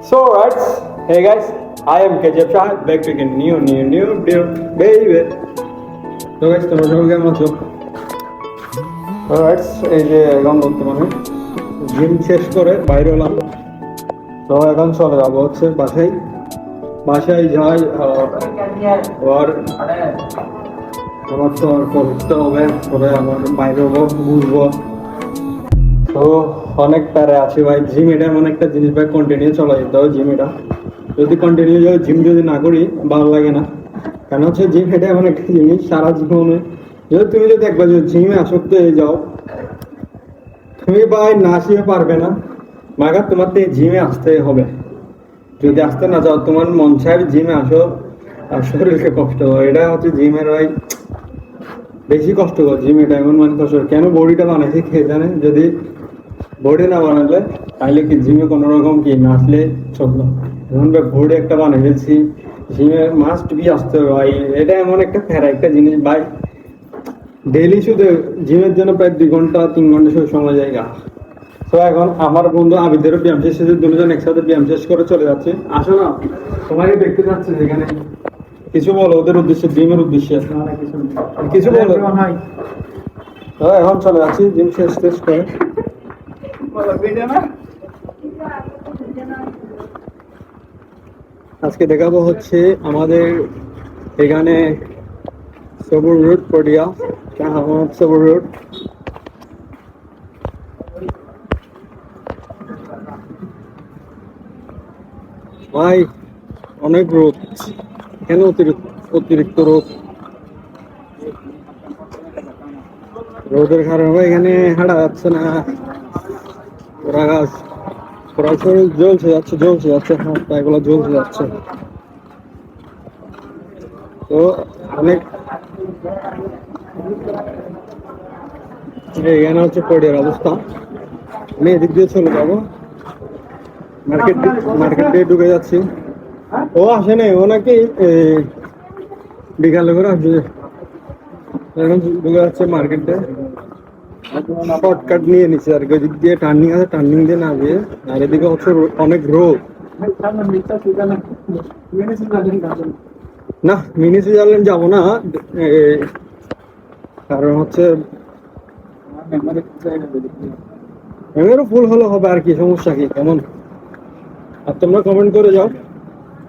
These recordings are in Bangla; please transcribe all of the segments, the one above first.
So, right, hey guys, I am KJ Shah, back to a new dear baby. So guys, তোমরা সবাই কেমন আছো? Alright, এই যে এখন বর্তমানে জিম শেষ করে বাইরে হলাম। তো এখন চলে যাবো হচ্ছে বাসায় যাই আর আমার তো আর করতে হবে, পরে আমার বাইরে হবো, ঘুরবো। তো অনেক প্যারে আছি ভাই। জিম এটা এমন একটা জিনিস ভাই, কন্টিনিউ চলা যেতে হবে। জিম এটা যদি কন্টিনিউ যাই, জিম যদি না করি ভালো লাগে না। কারণ হচ্ছে জিম এটা এমন একটা জিনিস, সারা জীবনে তুমি যদি একবার যদি জিমে আসক্ত হয়ে যাও, তুমি ভাই না শিখে পারবে না। মাগার তোমার তো জিমে আসতে হবে। যদি আসতে না চাও, তোমার মন চায় জিমে আসো আর শরীরকে কষ্ট হয়। এটা হচ্ছে জিমের ভাই বেশি কষ্টকর। জিম এটা এমন মানে কষ্ট। কেন বডিটা বানাইছে কে জানে? যদি বডি না বানালে তাহলে কি জিমে কোনো রকম কি না আসলে চললো। এখন বডি একটা বানিয়ে ফেলছি, জিমে মাস্ট বি আসতে হবে ভাই। এটা এমন একটা ফেরা একটা জিনিস ভাই, ডেইলি শুধু জিমের জন্য প্রায় 2 ঘন্টা 3 ঘন্টা সময় জায়গা। তো এখন আমার বন্ধু আবিদেরও ব্যায়াম শেষ হয়েছে, দুজন একসাথে ব্যায়াম শেষ করে চলে যাচ্ছে। আসো না, তোমাকে দেখতে যাচ্ছে যেখানে। কিছু বলো ওদের উদ্দেশ্যে, জিমের উদ্দেশ্যে কিছু বলো। তো এখন চলে যাচ্ছি জিম শেষ করে। আজকে দেখাবো হচ্ছে আমাদের এখানে সবুর রোড পড়িয়া, সবুর রোড। ভাই অনেক রোদ, কেন অতিরিক্ত রোদ? রোদের কারণে ভাই এখানে হাঁটা যাচ্ছে না। ওরা গাছ সরাসরি জ্বলছে যাচ্ছে, হাত পাগুলো জ্বলছে যাচ্ছে। তো অনেক এখানে হচ্ছে পড়িয়ার অবস্থা। আমি এদিক দিয়ে চলে যাবো, মার্কেট দিয়ে ঢুকে যাচ্ছি। ও আসে নাই, ও নাকি বিকালে করে আসবে। এখন ঢুকে যাচ্ছে মার্কেটে, শর্টকাট নিয়ে নিচ্ছে আর কি। ওই দিক দিয়ে টার্নিং আছে, টার্নিং দিয়ে না গিয়ে। আর এদিকে হচ্ছে অনেক রোদ। না, মিনি সুইজারল্যান্ড যাবো না, কারণ হচ্ছে এবারও ফুল হলে হবে আর কি, সমস্যা কি কেমন? আর তোমরা কমেন্ট করে যাও,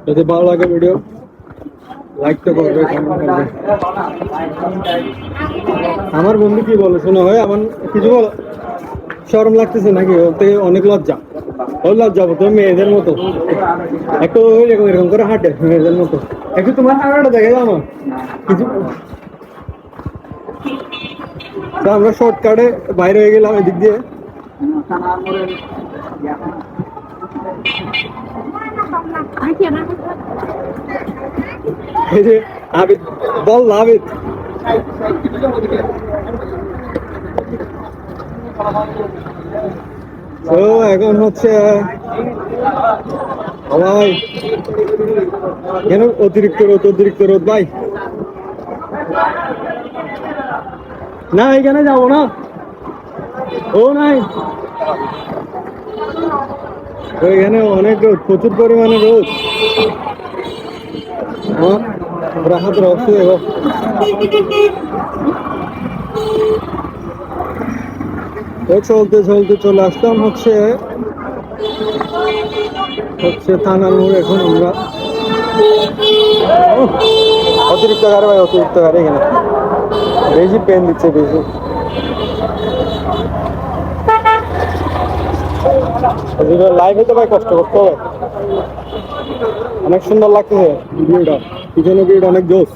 যদি ভালো লাগে ভিডিও লাইক তো করবে, কমেন্ট করবে। আমার বন্ধু কি বলে শোনো হয়, আমার কিছু বলো শরম লাগতেছে নাকি? ওর থেকে অনেক লজ্জা, ওর লজ্জা হবো। তুমি মেয়েদের মতো একটু এরকম করে হাঁটে, মেয়েদের মতো একটু তোমার হাঁটাটা দেখে যাও না কিছু। তো আমরা শর্টকাটে বাইরে হয়ে গেলাম এদিক দিয়ে। এই যে আবিদ, বল আবিদ। তো এখন হচ্ছে ভাই কেন অতিরিক্ত রোদ ভাই। না এখানে যাবো না, ও নাই। এখানে অনেক রোদ, প্রচুর পরিমাণে রোদ। আমার হাত রক্ত দেখো। চলতে চলে আসলাম হচ্ছে থানার মোড়। এখন আমরা অতিরিক্ত গাড়ি ভাই, অতিরিক্ত গাড়ি এখানে বেশি পেন দিচ্ছে বেশি। লাইভে তো ভাই কষ্ট করতে হবে। অনেক সুন্দর লাগতেছে ভিউটা, পিছনে ভিউটা অনেক জোস।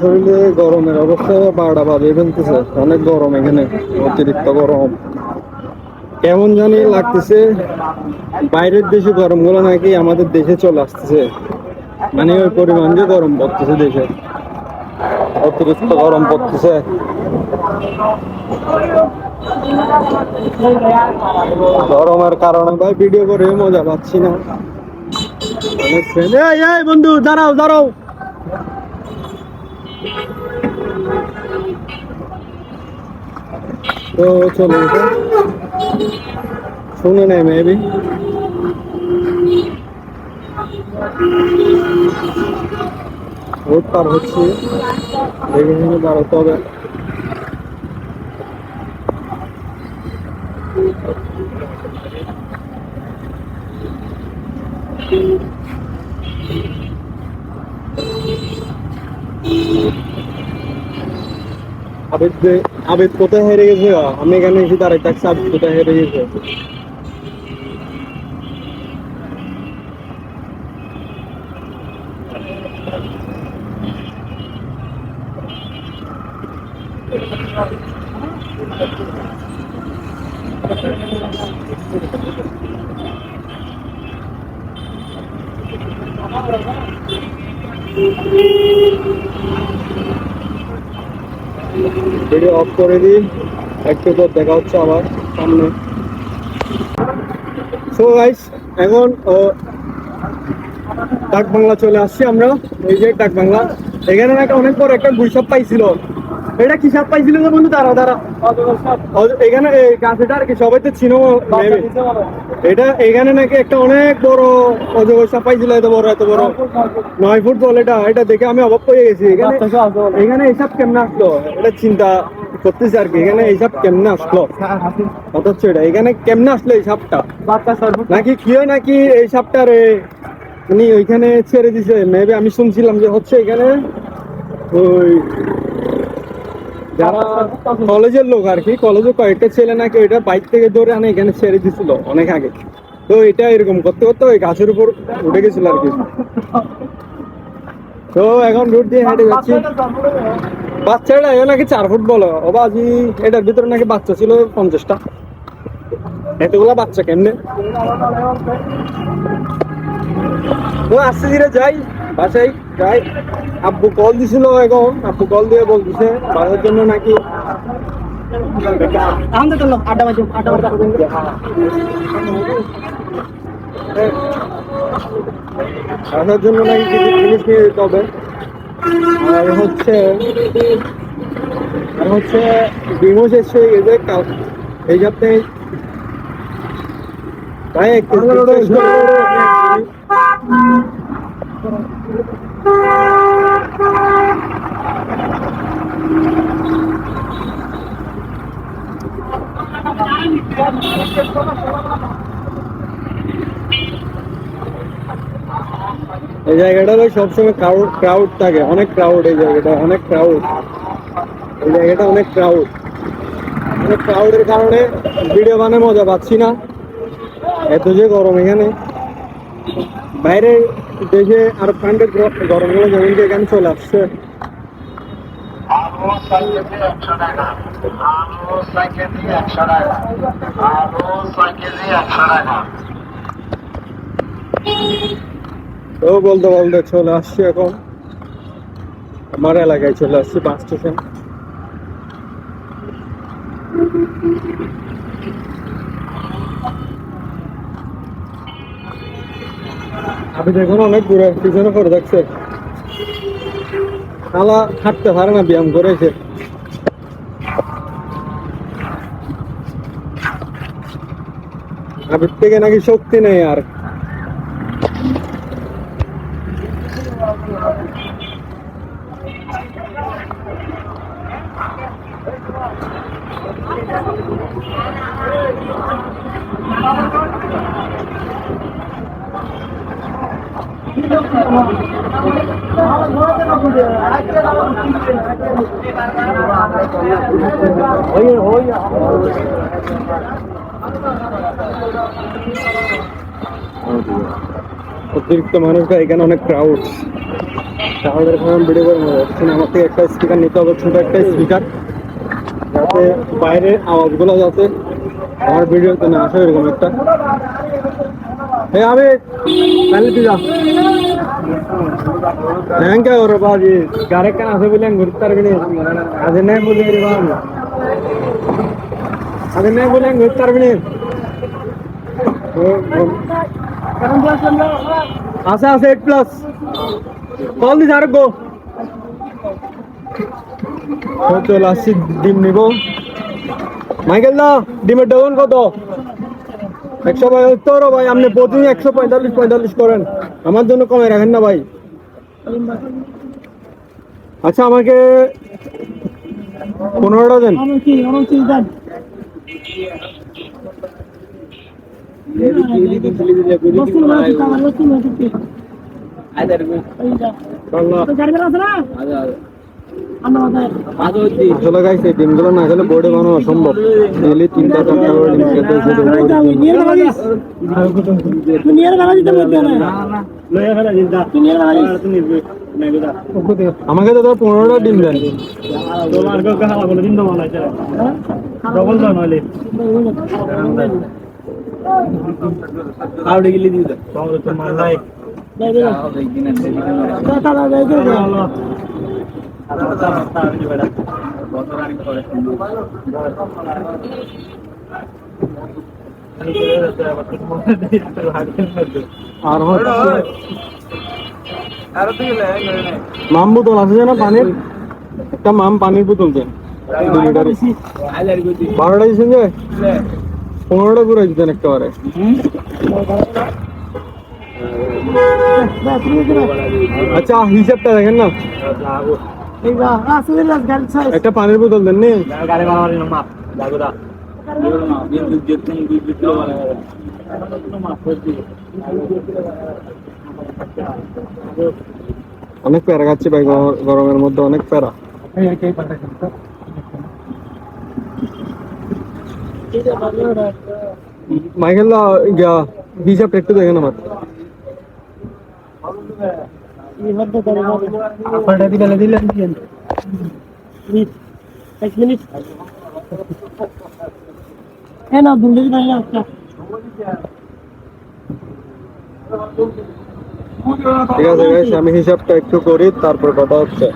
শরীরে গরমের অবস্থা 12টা বাজে ফেলতেছে, অনেক গরম এখানে, অতিরিক্ত গরম। কেমন জানি লাগতেছে বাইরের দেশে গরম গুলো নাকি আমাদের দেশে চলে আসতেছে, মানে ওই পরিমাণ যে গরম পড়তেছে দেশে, অতিরিক্ত গরম পড়তেছে। গরমের কারণে ভাই ভিডিও করে মজা পাচ্ছি না। অনেক ফ্রেন্ড। এই এই বন্ধু দাঁড়াও দাঁড়াও। তো চলো শুনে নেই মেবি রোড পার হচ্ছে, দেখে শুনে দাঁড়াতে হবে। আবেদ কোথায় হেরে গেছে? আমি এখানে এসে দাঁড়াই থাকছি, আবেদ কোথায় হেরে গেছে? ভিডিও অফ করে দিই, একটু পর দেখা হচ্ছে আবার সামনে। সো গাইস এখন ডাক বাংলা চলে আসছি আমরা। এই যে ডাক বাংলা, এখানে নাকি অনেক বড় একটা গুইসাপ পাইছিল। এটা কি সাপ পাইছিল যে বন্ধু? দাঁড়া দাঁড়া, এখানে গাছেটা আর কি সবাই তো চিনো। এটা এখানে নাকি একটা অনেক বড় অজগর সাপ পাইছিল, এত বড় এত বড় 9 ফুট বল। এটা এটা দেখে আমি অবাক হয়ে গেছি। এখানে এখানে এইসব কেমনে আসলো এটা চিন্তা করতেছি আর কি। এখানে এইসব কেমনে আসলো অথচ এটা এখানে কেমনে আসলো এই সাপটা? নাকি কি হয় নাকি এই সাপটারে উনি ওইখানে ছেড়ে দিছে মেবি। আমি শুনছিলাম যে হচ্ছে এখানে ওই যারা কলেজের লোক আর কি, কলেজের কয়েকটা ছেলে নাকি ওইটা বাইক থেকে ধরে আনে এখানে ছেড়ে দিছিল অনেক আগে। তো এটা এরকম করতে করতে ওই গাছের উপর উঠে গেছিল আর কি। তো এখন রোড দিয়ে হেঁটে যাচ্ছি। বাচ্চাটা এ নাকি 4 ফুট বলো ও বাজি। এটার ভিতরে নাকি বাচ্চা ছিল 50টা। এতগুলা বাচ্চা কেমনে? তো আস্তে ধীরে যাই, বাসায় যাই। আব্বু কল দিছিল, এখন আব্বু কল দিয়ে বলতেছে বাসার জন্য নাকি আসার জন্য নাকি কিছু জিনিস নিয়ে যেতে হবে। আর হচ্ছে ডিমো শেষ হয়ে গেছে এই সপ্তাহে। ভাই একটু এই জায়গাটা ভাই সবসময় ক্রাউড থাকে, অনেক ক্রাউড। এই জায়গাটা অনেক ক্রাউড, এই জায়গাটা অনেক ক্রাউড। অনেক ক্রাউডের কারণে ভিডিও বানাতে মজা পাচ্ছি না, এত যে গরম এখানে। বাইরে দেশে আর কান্ডের গরমগুলো যেমন কি এখানে চলে আসছে। তো বলতে বলতে চলে আসছি এখন আমার এলাকায়, চলে আসছি বাস স্টেশন। আপনি দেখুন অনেক দূরে পিছনে করে দেখছে, খালা হাঁটতে পারে না, ব্যায়াম করেছে। আবির থেকে নাকি শক্তি নেই আর। অতিরিক্ত মানুষরা এখানে অনেক ক্রাউড। ক্রাউডের কারণে ভিডিও করে মজা হচ্ছে না। আমার থেকে একটা স্পিকার নিতে হবে, ছোট একটা স্পিকার, যাতে বাইরের আওয়াজগুলো যাতে আমার ভিডিওতে না আসে, এরকম একটা। আমি কালি দিলাম হ্যাঁ কে ওর বাজি গাড়ি কেন আসে বলে ঘুরতে পারবি না। আজ নেই বলে আজ নেই বলে ঘুরতে পারবি না। আছে আছে 8 প্লাস কল দিস আর গো চল আসছি ডিম নিব মাইকেল দা ডিমের ডজন কত 175 ভাই আপনি প্রতিদিন 145 করেন আমার জন্য কমে রাখেন না ভাই আচ্ছা আমাকে 15টা দেন আসলে গাইস এই ডিমগুলো না খেলে বোর্ডে বানানো অসম্ভব ডেইলি 3-4টা করে ডিম খেতে আমাকে তো 15টা ডিম দেন আর মাম বোতল আছে না পানির একটা মাম পানির বোতল দেন 12টা দিচ্ছেন যে 15টা করে দিতেন একেবারে আচ্ছা হিসাবটা দেখেন না একটা পানির বোতল দেন নি অনেক প্যারা খাচ্ছি ভাই গরমের মধ্যে অনেক প্যারা মাইকেল হিসাবটা একটু দেখেন আমার ঠিক আছে আমি হিসাবটা একটু করি তারপর কথা হচ্ছে